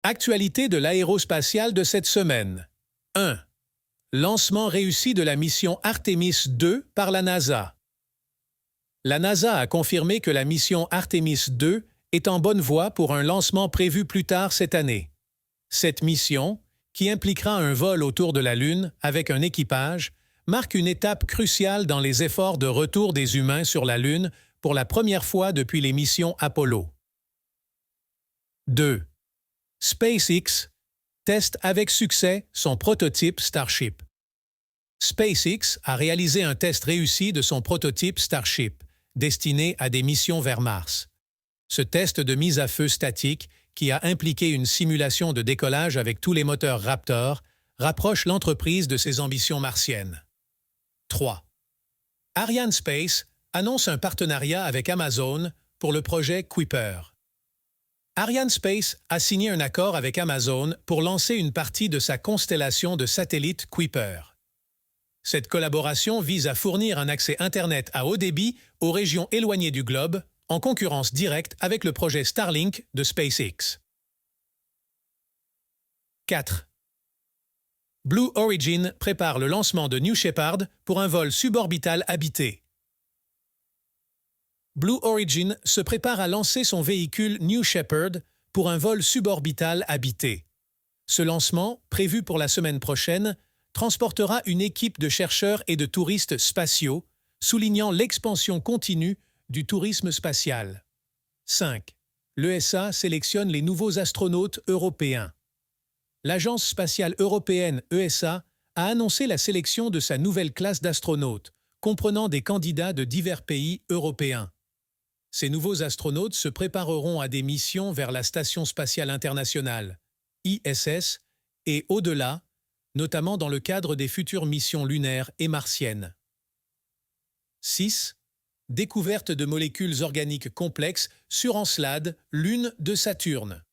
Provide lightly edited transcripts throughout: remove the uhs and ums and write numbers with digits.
Actualité de l'aérospatiale de cette semaine. 1. Lancement réussi de la mission Artemis II par la NASA. La NASA a confirmé que la mission Artemis II est en bonne voie pour un lancement prévu plus tard cette année. Cette mission, qui impliquera un vol autour de la Lune avec un équipage, marque une étape cruciale dans les efforts de retour des humains sur la Lune pour la première fois depuis les missions Apollo. 2. SpaceX teste avec succès son prototype Starship. SpaceX a réalisé un test réussi de son prototype Starship, destiné à des missions vers Mars. Ce test de mise à feu statique, qui a impliqué une simulation de décollage avec tous les moteurs Raptor, rapproche l'entreprise de ses ambitions martiennes. 3. Arianespace annonce un partenariat avec Amazon pour le projet Kuiper. Arianespace a signé un accord avec Amazon pour lancer une partie de sa constellation de satellites Kuiper. Cette collaboration vise à fournir un accès Internet à haut débit aux régions éloignées du globe, en concurrence directe avec le projet Starlink de SpaceX. 4. Blue Origin prépare le lancement de New Shepard pour un vol suborbital habité. Blue Origin se prépare à lancer son véhicule New Shepard pour un vol suborbital habité. Ce lancement, prévu pour la semaine prochaine, transportera une équipe de chercheurs et de touristes spatiaux, soulignant l'expansion continue du tourisme spatial. 5. L'ESA sélectionne les nouveaux astronautes européens. L'Agence spatiale européenne ESA a annoncé la sélection de sa nouvelle classe d'astronautes, comprenant des candidats de divers pays européens. Ces nouveaux astronautes se prépareront à des missions vers la Station spatiale internationale, ISS, et au-delà, notamment dans le cadre des futures missions lunaires et martiennes. 6. Découverte de molécules organiques complexes sur Encelade, lune de Saturne.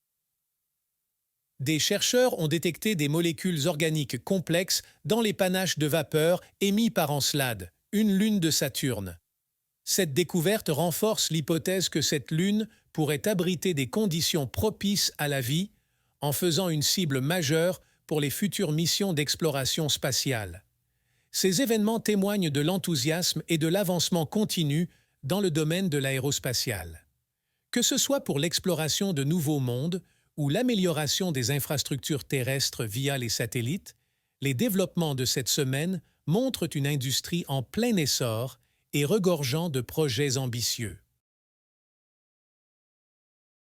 Des chercheurs ont détecté des molécules organiques complexes dans les panaches de vapeur émis par Encelade, une lune de Saturne. Cette découverte renforce l'hypothèse que cette lune pourrait abriter des conditions propices à la vie, en faisant une cible majeure pour les futures missions d'exploration spatiale. Ces événements témoignent de l'enthousiasme et de l'avancement continu dans le domaine de l'aérospatial. Que ce soit pour l'exploration de nouveaux mondes ou l'amélioration des infrastructures terrestres via les satellites, les développements de cette semaine montrent une industrie en plein essor et regorgeant de projets ambitieux.